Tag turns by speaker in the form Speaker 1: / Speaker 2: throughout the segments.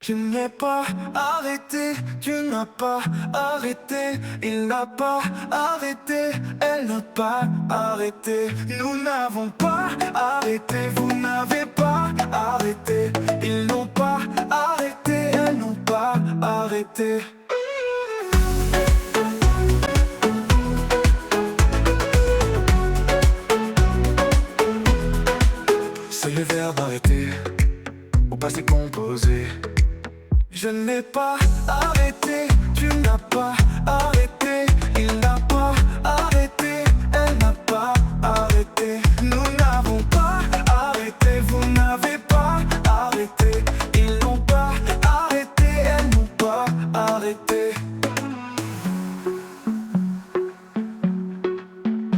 Speaker 1: Tu n'es pas arrêté, tu n'as pas arrêté, il n'a pas arrêté, elle n'a pas arrêté. Nous n'avons pas arrêté, vous n'avez pas arrêté, ils n'ont pas arrêté, elles n'ont pas arrêté. C'est le verbe arrêter, au passé composé. Je n'ai pas arrêté, tu n'as pas arrêté, il n'a pas arrêté, elle n'a pas arrêté. Nous n'avons pas arrêté, vous n'avez pas arrêté, ils n'ont pas arrêté, elles n'ont pas arrêté.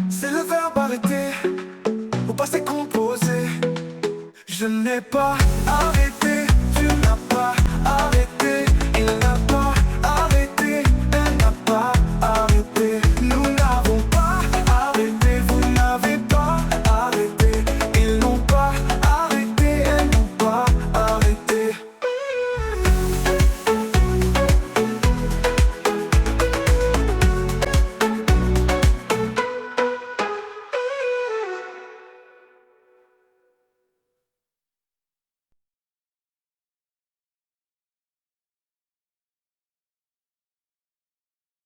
Speaker 1: C'est le verbe arrêter, au passé composé. Je n'ai pas arrêté, tu n'as pas arrêté, il n'a